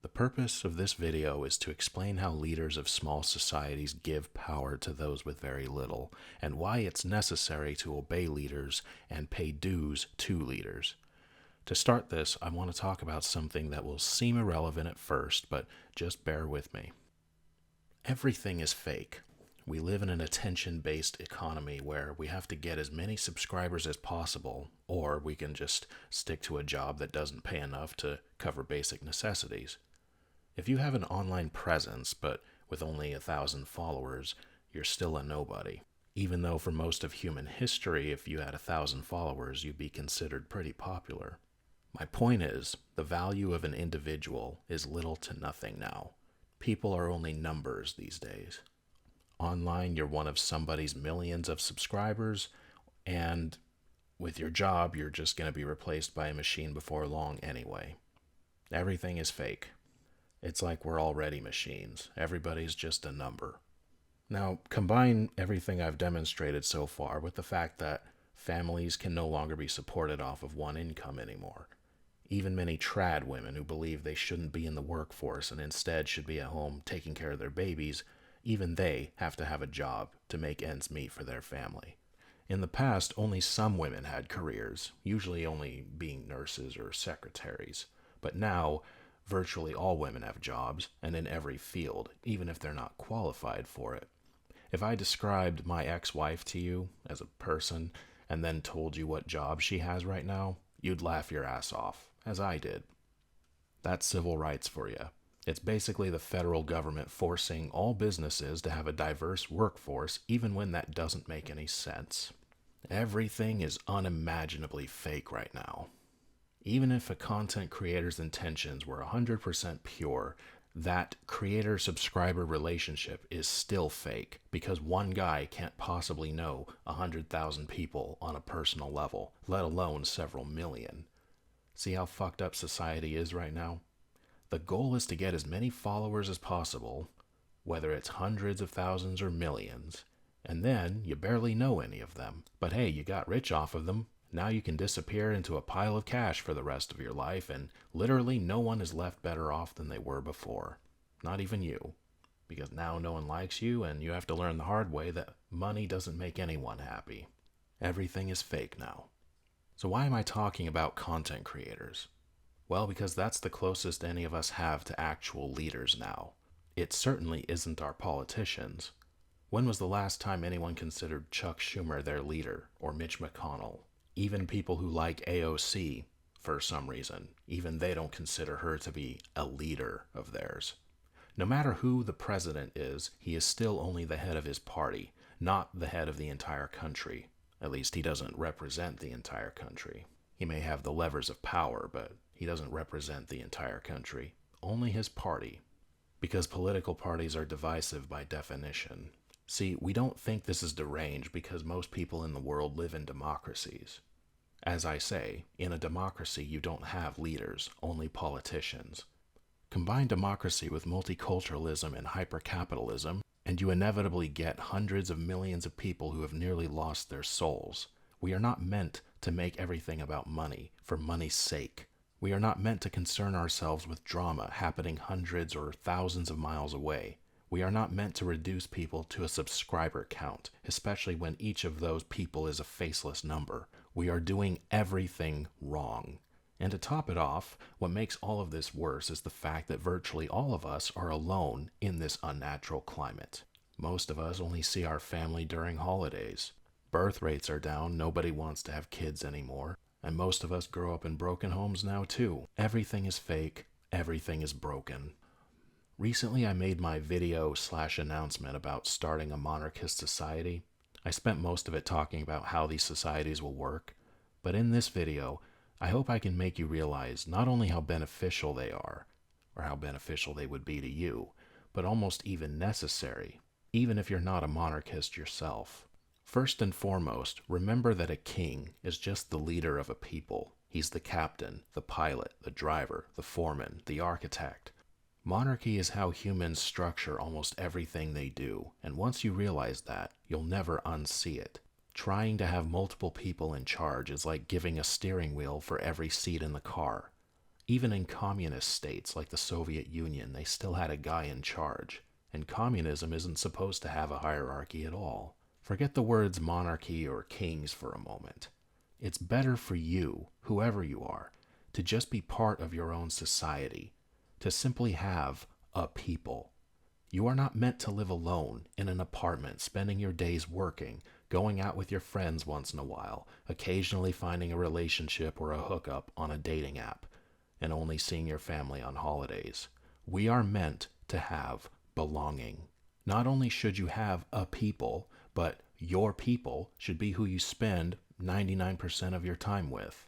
The purpose of this video is to explain how leaders of small societies give power to those with very little, and why it's necessary to obey leaders and pay dues to leaders. To start this, I want to talk about something that will seem irrelevant at first, but just bear with me. Everything is fake. We live in an attention-based economy where we have to get as many subscribers as possible, or we can just stick to a job that doesn't pay enough to cover basic necessities. If you have an online presence, but with only 1,000 followers, you're still a nobody. Even though for most of human history, if you had 1,000 followers, you'd be considered pretty popular. My point is, the value of an individual is little to nothing now. People are only numbers these days. Online, you're one of somebody's millions of subscribers, and with your job, you're just going to be replaced by a machine before long anyway. Everything is fake. It's like we're already machines. Everybody's just a number. Now, combine everything I've demonstrated so far with the fact that families can no longer be supported off of one income anymore. Even many trad women who believe they shouldn't be in the workforce and instead should be at home taking care of their babies, even they have to have a job to make ends meet for their family. In the past, only some women had careers, usually only being nurses or secretaries. But now, virtually all women have jobs, and in every field, even if they're not qualified for it. If I described my ex-wife to you as a person, and then told you what job she has right now, you'd laugh your ass off, as I did. That's civil rights for you. It's basically the federal government forcing all businesses to have a diverse workforce, even when that doesn't make any sense. Everything is unimaginably fake right now. Even if a content creator's intentions were 100% pure, that creator-subscriber relationship is still fake because one guy can't possibly know 100,000 people on a personal level, let alone several million. See how fucked up society is right now? The goal is to get as many followers as possible, whether it's hundreds of thousands or millions, and then you barely know any of them. But hey, you got rich off of them. Now you can disappear into a pile of cash for the rest of your life, and literally no one is left better off than they were before. Not even you. Because now no one likes you, and you have to learn the hard way that money doesn't make anyone happy. Everything is fake now. So why am I talking about content creators? Well, because that's the closest any of us have to actual leaders now. It certainly isn't our politicians. When was the last time anyone considered Chuck Schumer their leader, or Mitch McConnell? Even people who like AOC, for some reason, even they don't consider her to be a leader of theirs. No matter who the president is, he is still only the head of his party, not the head of the entire country. At least he doesn't represent the entire country. He may have the levers of power, but he doesn't represent the entire country. Only his party. Because political parties are divisive by definition. See, we don't think this is deranged because most people in the world live in democracies. As I say, in a democracy you don't have leaders, only politicians. Combine democracy with multiculturalism and hypercapitalism, and you inevitably get hundreds of millions of people who have nearly lost their souls. We are not meant to make everything about money, for money's sake. We are not meant to concern ourselves with drama happening hundreds or thousands of miles away. We are not meant to reduce people to a subscriber count, especially when each of those people is a faceless number. We are doing everything wrong. And to top it off, what makes all of this worse is the fact that virtually all of us are alone in this unnatural climate. Most of us only see our family during holidays. Birth rates are down, nobody wants to have kids anymore. And most of us grow up in broken homes now too. Everything is fake, everything is broken. Recently I made my video/announcement about starting a monarchist society. I spent most of it talking about how these societies will work, but in this video, I hope I can make you realize not only how beneficial they are, or how beneficial they would be to you, but almost even necessary, even if you're not a monarchist yourself. First and foremost, remember that a king is just the leader of a people. He's the captain, the pilot, the driver, the foreman, the architect. Monarchy is how humans structure almost everything they do, and once you realize that, you'll never unsee it. Trying to have multiple people in charge is like giving a steering wheel for every seat in the car. Even in communist states like the Soviet Union, they still had a guy in charge. And communism isn't supposed to have a hierarchy at all. Forget the words monarchy or kings for a moment. It's better for you, whoever you are, to just be part of your own society, to simply have a people. You are not meant to live alone in an apartment, spending your days working, going out with your friends once in a while, occasionally finding a relationship or a hookup on a dating app, and only seeing your family on holidays. We are meant to have belonging. Not only should you have a people, but your people should be who you spend 99% of your time with.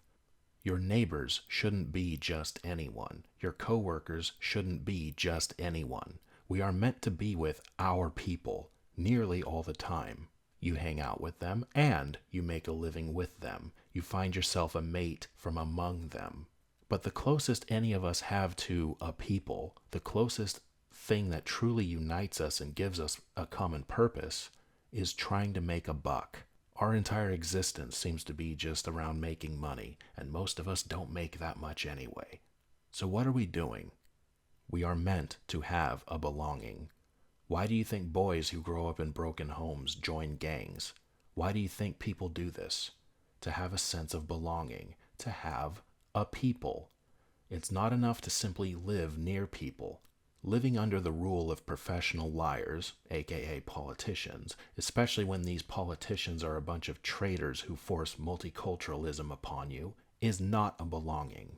Your neighbors shouldn't be just anyone. Your coworkers shouldn't be just anyone. We are meant to be with our people nearly all the time. You hang out with them and you make a living with them. You find yourself a mate from among them. But the closest any of us have to a people, the closest thing that truly unites us and gives us a common purpose, is trying to make a buck. Our entire existence seems to be just around making money, and most of us don't make that much anyway. So what are we doing? We are meant to have a belonging. Why do you think boys who grow up in broken homes join gangs? Why do you think people do this? To have a sense of belonging, to have a people. It's not enough to simply live near people. Living under the rule of professional liars, aka politicians, especially when these politicians are a bunch of traitors who force multiculturalism upon you, is not a belonging.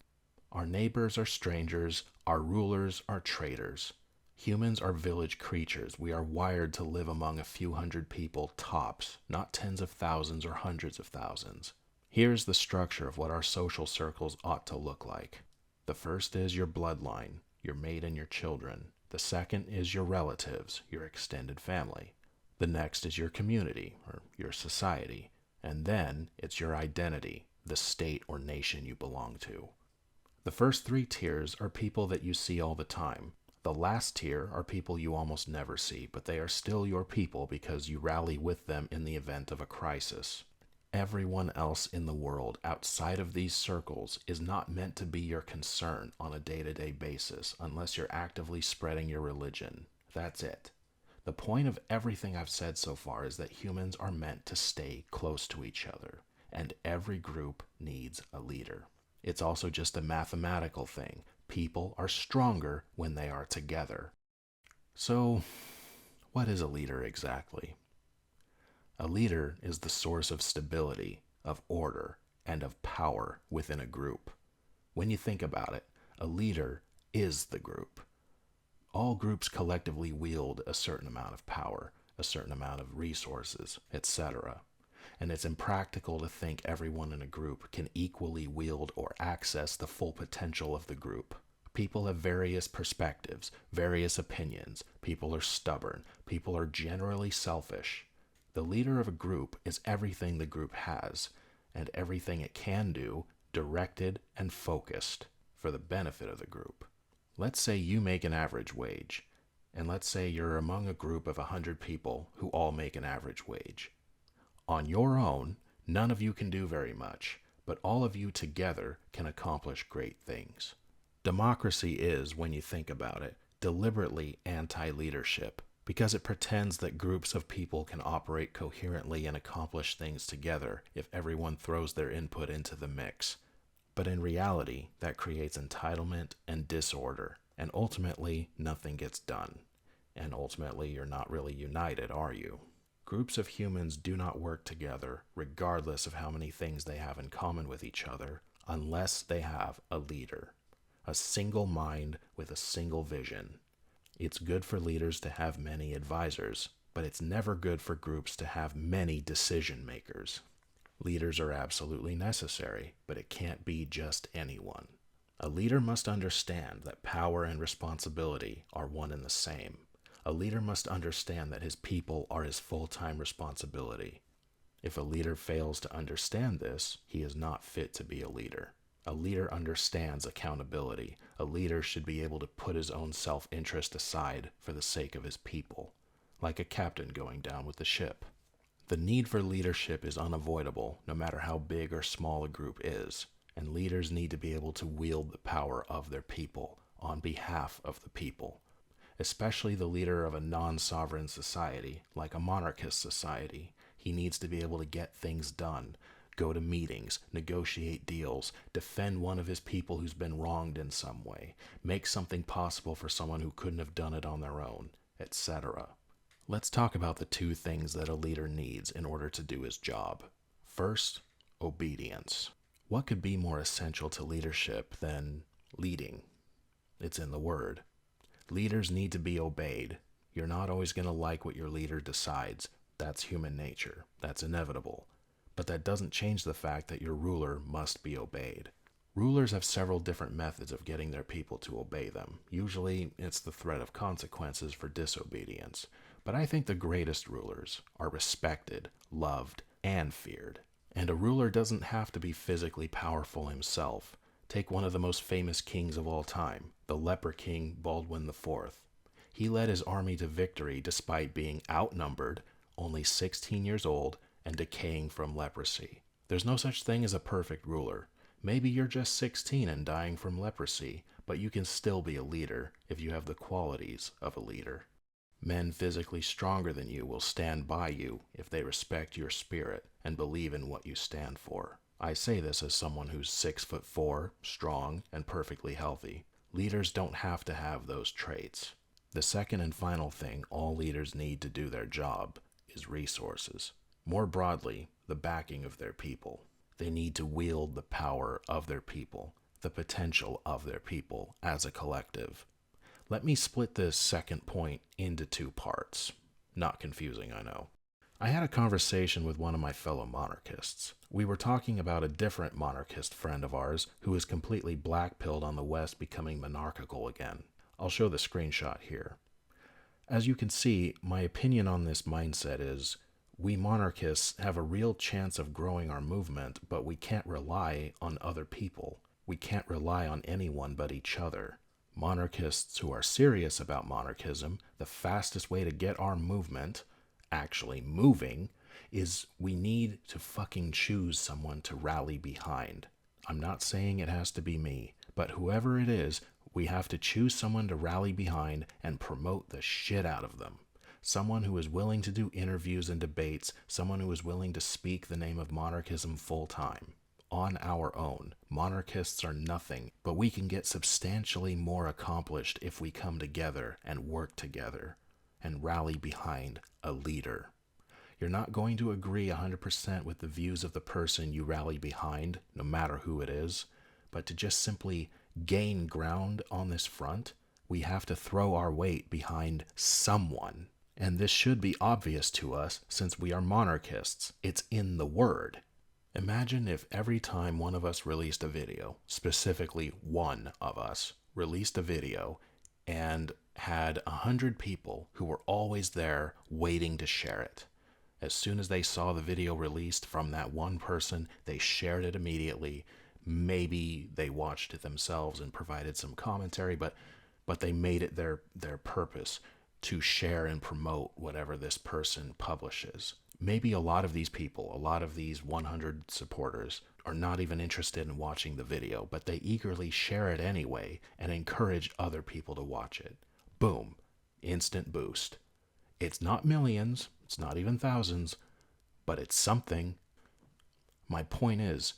Our neighbors are strangers, our rulers are traitors. Humans are village creatures. We are wired to live among a few hundred people tops, not tens of thousands or hundreds of thousands. Here's the structure of what our social circles ought to look like. The first is your bloodline, your mate and your children. The second is your relatives, your extended family. The next is your community, or your society. And then it's your identity, the state or nation you belong to. The first three tiers are people that you see all the time. The last tier are people you almost never see, but they are still your people because you rally with them in the event of a crisis. Everyone else in the world outside of these circles is not meant to be your concern on a day-to-day basis unless you're actively spreading your religion. That's it. The point of everything I've said so far is that humans are meant to stay close to each other, and every group needs a leader. It's also just a mathematical thing. People are stronger when they are together. So, what is a leader exactly? A leader is the source of stability, of order, and of power within a group. When you think about it, a leader is the group. All groups collectively wield a certain amount of power, a certain amount of resources, etc. And it's impractical to think everyone in a group can equally wield or access the full potential of the group. People have various perspectives, various opinions. People are stubborn. People are generally selfish. The leader of a group is everything the group has, and everything it can do, directed and focused for the benefit of the group. Let's say you make an average wage, and let's say you're among a group of 100 people who all make an average wage. On your own, none of you can do very much, but all of you together can accomplish great things. Democracy is, when you think about it, deliberately anti-leadership, because it pretends that groups of people can operate coherently and accomplish things together if everyone throws their input into the mix. But in reality, that creates entitlement and disorder, and ultimately, nothing gets done. And ultimately, you're not really united, are you? Groups of humans do not work together, regardless of how many things they have in common with each other, unless they have a leader. A single mind with a single vision. It's good for leaders to have many advisors, but it's never good for groups to have many decision makers. Leaders are absolutely necessary, but it can't be just anyone. A leader must understand that power and responsibility are one and the same. A leader must understand that his people are his full-time responsibility. If a leader fails to understand this, he is not fit to be a leader. A leader understands accountability. A leader should be able to put his own self-interest aside for the sake of his people, like a captain going down with the ship. The need for leadership is unavoidable, no matter how big or small a group is, and leaders need to be able to wield the power of their people on behalf of the people. Especially the leader of a non-sovereign society, like a monarchist society. He needs to be able to get things done, go to meetings, negotiate deals, defend one of his people who's been wronged in some way, make something possible for someone who couldn't have done it on their own, etc. Let's talk about the two things that a leader needs in order to do his job. First, obedience. What could be more essential to leadership than leading? It's in the word. Leaders need to be obeyed. You're not always going to like what your leader decides. That's human nature. That's inevitable. But that doesn't change the fact that your ruler must be obeyed. Rulers have several different methods of getting their people to obey them. Usually, it's the threat of consequences for disobedience. But I think the greatest rulers are respected, loved, and feared. And a ruler doesn't have to be physically powerful himself. Take one of the most famous kings of all time, the leper king Baldwin IV. He led his army to victory despite being outnumbered, only 16 years old, and decaying from leprosy. There's no such thing as a perfect ruler. Maybe you're just 16 and dying from leprosy, but you can still be a leader if you have the qualities of a leader. Men physically stronger than you will stand by you if they respect your spirit and believe in what you stand for. I say this as someone who's 6'4", strong, and perfectly healthy. Leaders don't have to have those traits. The second and final thing all leaders need to do their job is resources. More broadly, the backing of their people. They need to wield the power of their people, the potential of their people as a collective. Let me split this second point into two parts. Not confusing, I know. I had a conversation with one of my fellow monarchists. We were talking about a different monarchist friend of ours who is completely black-pilled on the West becoming monarchical again. I'll show the screenshot here. As you can see, my opinion on this mindset is, we monarchists have a real chance of growing our movement, but we can't rely on other people. We can't rely on anyone but each other. Monarchists who are serious about monarchism, the fastest way to get our movement actually moving is we need to fucking choose someone to rally behind. I'm not saying it has to be me, but whoever it is, we have to choose someone to rally behind and promote the shit out of them. Someone who is willing to do interviews and debates, someone who is willing to speak the name of monarchism full time. On our own, monarchists are nothing, but we can get substantially more accomplished if we come together and work together and rally behind a leader. You're not going to agree 100% with the views of the person you rally behind, no matter who it is, but to just simply gain ground on this front, we have to throw our weight behind someone. And this should be obvious to us since we are monarchists. It's in the word. Imagine if every time one of us released a video, specifically one of us released a video, and had 100 people who were always there waiting to share it. As soon as they saw the video released from that one person, they shared it immediately. Maybe they watched it themselves and provided some commentary, but they made it their purpose to share and promote whatever this person publishes. Maybe a lot of these people, a lot of these 100 supporters, are not even interested in watching the video, but they eagerly share it anyway and encourage other people to watch it. Boom. Instant boost. It's not millions, it's not even thousands, but it's something. My point is,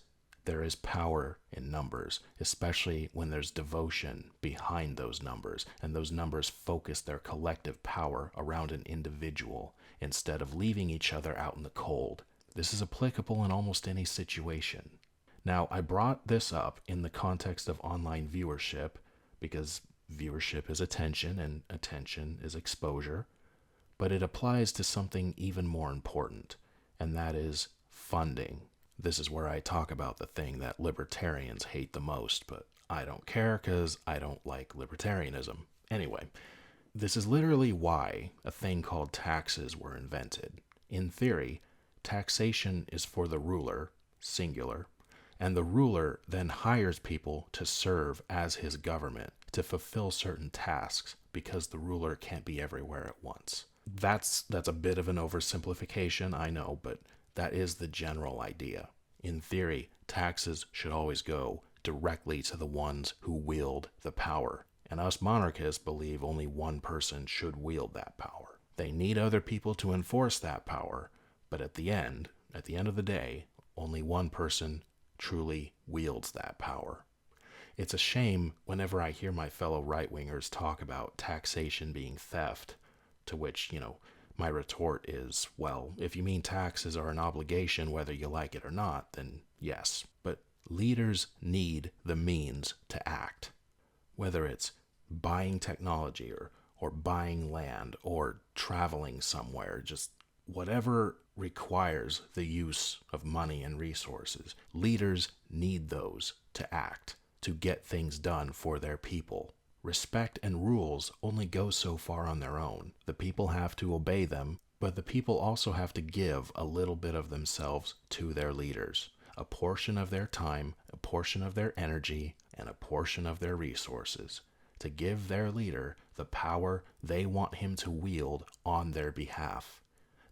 there is power in numbers, especially when there's devotion behind those numbers, and those numbers focus their collective power around an individual instead of leaving each other out in the cold. This is applicable in almost any situation. Now, I brought this up in the context of online viewership because viewership is attention and attention is exposure, but it applies to something even more important, and that is funding. This is where I talk about the thing that libertarians hate the most, but I don't care because I don't like libertarianism. Anyway, this is literally why a thing called taxes were invented. In theory, taxation is for the ruler, singular, and the ruler then hires people to serve as his government to fulfill certain tasks because the ruler can't be everywhere at once. That's a bit of an oversimplification, I know, but that is the general idea. In theory, taxes should always go directly to the ones who wield the power. And us monarchists believe only one person should wield that power. They need other people to enforce that power, but at the end of the day, only one person truly wields that power. It's a shame whenever I hear my fellow right-wingers talk about taxation being theft, to which, my retort is, well, if you mean taxes are an obligation whether you like it or not, then yes. But leaders need the means to act. Whether it's buying technology or buying land or traveling somewhere, just whatever requires the use of money and resources, leaders need those to act, to get things done for their people. Respect and rules only go so far on their own. The people have to obey them, but the people also have to give a little bit of themselves to their leaders. A portion of their time, a portion of their energy, and a portion of their resources, to give their leader the power they want him to wield on their behalf.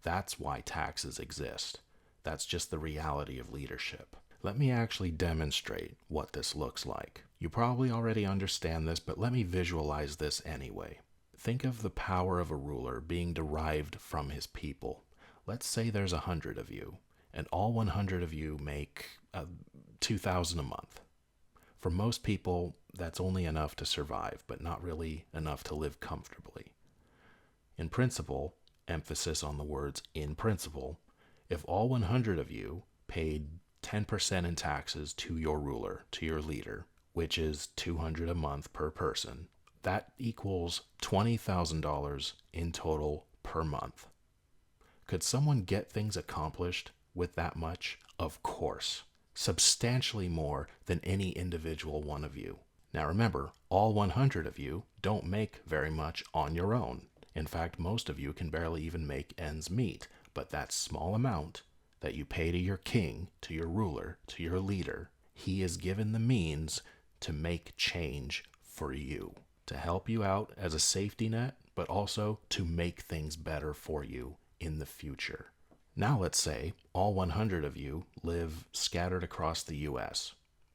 That's why taxes exist. That's just the reality of leadership. Let me actually demonstrate what this looks like. You probably already understand this, but let me visualize this anyway. Think of the power of a ruler being derived from his people. Let's say there's 100 of you, and all 100 of you make $2,000 a month. For most people, that's only enough to survive, but not really enough to live comfortably. In principle, emphasis on the words in principle, if all 100 of you paid 10% in taxes to your ruler, to your leader, which is $200 a month per person, that equals $20,000 in total per month. Could someone get things accomplished with that much? Of course. Substantially more than any individual one of you. Now remember, all 100 of you don't make very much on your own. In fact, most of you can barely even make ends meet, but that small amount that you pay to your king, to your ruler, to your leader, he is given the means to make change for you, to help you out as a safety net, but also to make things better for you in the future. Now let's say all 100 of you live scattered across the U.S.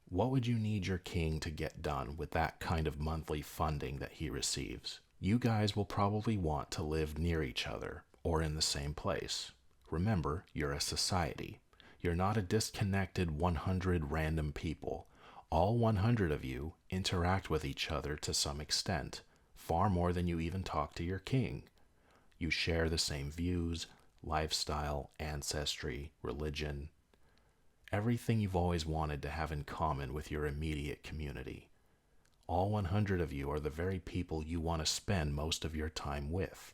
What would you need your king to get done with that kind of monthly funding that he receives? You guys will probably want to live near each other or in the same place. Remember, you're a society. You're not a disconnected 100 random people. All 100 of you interact with each other to some extent, far more than you even talk to your king. You share the same views, lifestyle, ancestry, religion, everything you've always wanted to have in common with your immediate community. All 100 of you are the very people you want to spend most of your time with.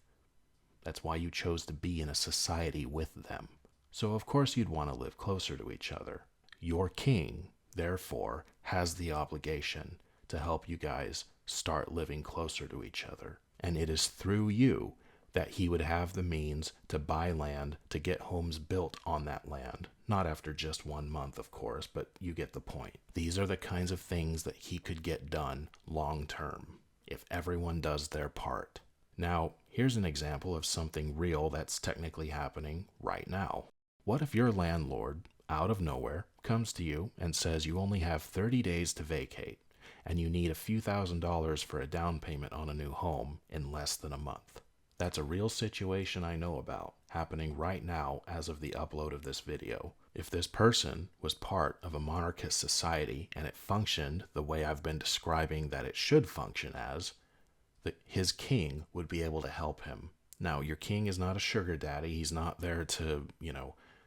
That's why you chose to be in a society with them. So of course you'd want to live closer to each other. Your king, therefore, has the obligation to help you guys start living closer to each other. And it is through you that he would have the means to buy land, to get homes built on that land. Not after just 1 month, of course, but you get the point. These are the kinds of things that he could get done long term, if everyone does their part. Now, here's an example of something real that's technically happening right now. What if your landlord, out of nowhere, comes to you and says you only have 30 days to vacate, and you need a few $1,000s for a down payment on a new home in less than a month? That's a real situation I know about, happening right now as of the upload of this video. If this person was part of a monarchist society and it functioned the way I've been describing that it should function as, his king would be able to help him. Now, your king is not a sugar daddy. He's not there to,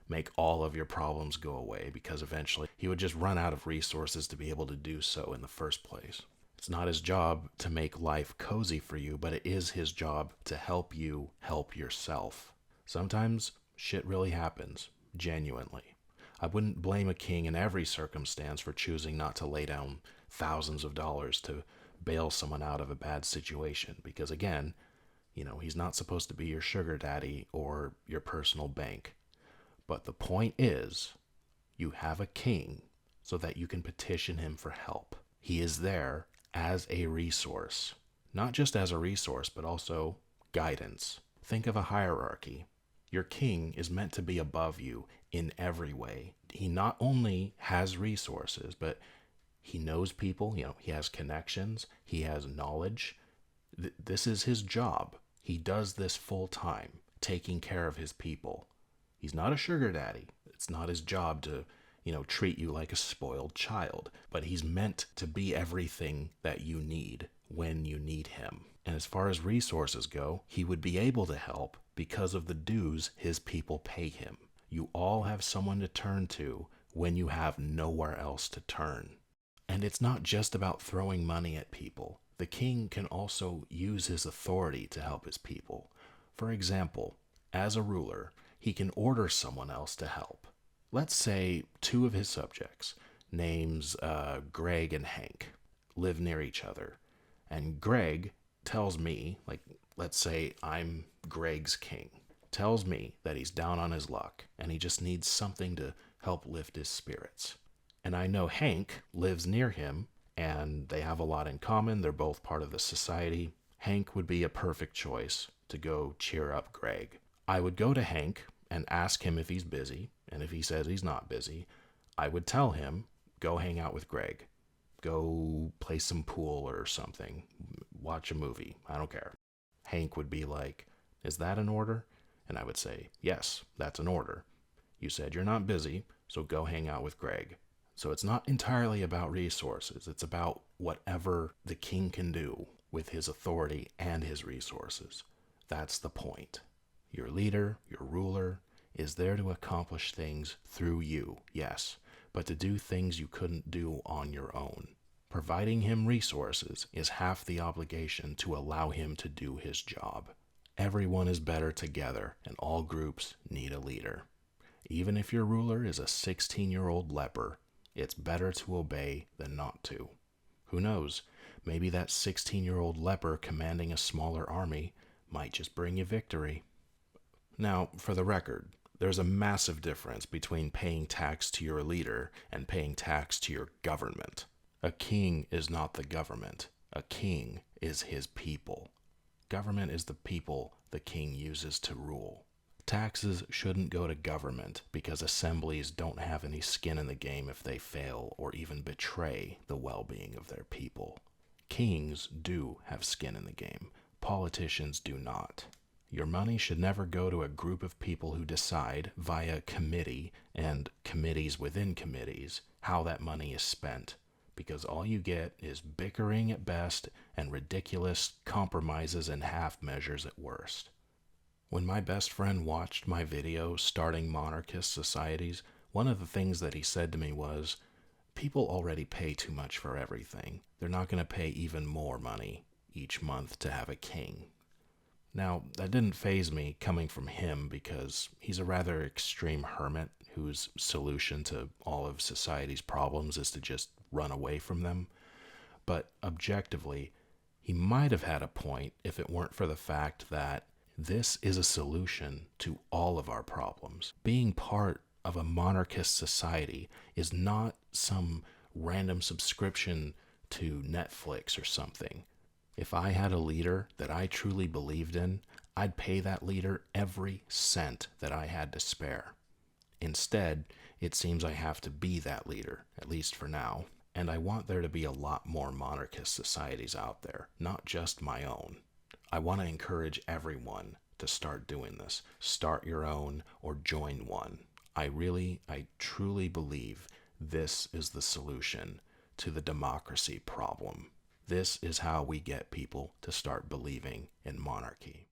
make all of your problems go away, because eventually he would just run out of resources to be able to do so in the first place. It's not his job to make life cozy for you, but it is his job to help you help yourself. Sometimes shit really happens, genuinely. I wouldn't blame a king in every circumstance for choosing not to lay down thousands of dollars to bail someone out of a bad situation, because again, he's not supposed to be your sugar daddy or your personal bank. But the point is, you have a king so that you can petition him for help. He is there as a resource. Not just as a resource, but also guidance. Think of a hierarchy. Your king is meant to be above you in every way. He not only has resources, but he knows people, he has connections, he has knowledge. This is his job. He does this full time, taking care of his people. He's not a sugar daddy. It's not his job to, treat you like a spoiled child, but he's meant to be everything that you need when you need him. And as far as resources go, he would be able to help because of the dues his people pay him. You all have someone to turn to when you have nowhere else to turn. And it's not just about throwing money at people. The king can also use his authority to help his people. For example, as a ruler, he can order someone else to help. Let's say two of his subjects, names Greg and Hank, live near each other. And Greg tells me, let's say I'm Greg's king, tells me that he's down on his luck and he just needs something to help lift his spirits. And I know Hank lives near him and they have a lot in common. They're both part of the society. Hank would be a perfect choice to go cheer up Greg. I would go to Hank and ask him if he's busy, and if he says he's not busy, I would tell him, go hang out with Greg. Go play some pool or something. Watch a movie. I don't care. Hank would be like, is that an order? And I would say, yes, that's an order. You said you're not busy, so go hang out with Greg. So it's not entirely about resources. It's about whatever the king can do with his authority and his resources. That's the point. Your leader, your ruler, is there to accomplish things through you, yes, but to do things you couldn't do on your own. Providing him resources is half the obligation to allow him to do his job. Everyone is better together, and all groups need a leader. Even if your ruler is a 16-year-old leper, it's better to obey than not to. Who knows, maybe that 16-year-old leper commanding a smaller army might just bring you victory. Now, for the record, there's a massive difference between paying tax to your leader and paying tax to your government. A king is not the government. A king is his people. Government is the people the king uses to rule. Taxes shouldn't go to government because assemblies don't have any skin in the game if they fail or even betray the well-being of their people. Kings do have skin in the game. Politicians do not. Your money should never go to a group of people who decide via committee and committees within committees how that money is spent, because all you get is bickering at best and ridiculous compromises and half measures at worst. When my best friend watched my video starting monarchist societies, one of the things that he said to me was, people already pay too much for everything. They're not going to pay even more money each month to have a king. Now, that didn't faze me coming from him because he's a rather extreme hermit whose solution to all of society's problems is to just run away from them. But objectively, he might have had a point if it weren't for the fact that this is a solution to all of our problems. Being part of a monarchist society is not some random subscription to Netflix or something. If I had a leader that I truly believed in, I'd pay that leader every cent that I had to spare. Instead, it seems I have to be that leader, at least for now. And I want there to be a lot more monarchist societies out there, not just my own. I want to encourage everyone to start doing this. Start your own or join one. I truly believe this is the solution to the democracy problem. This is how we get people to start believing in monarchy.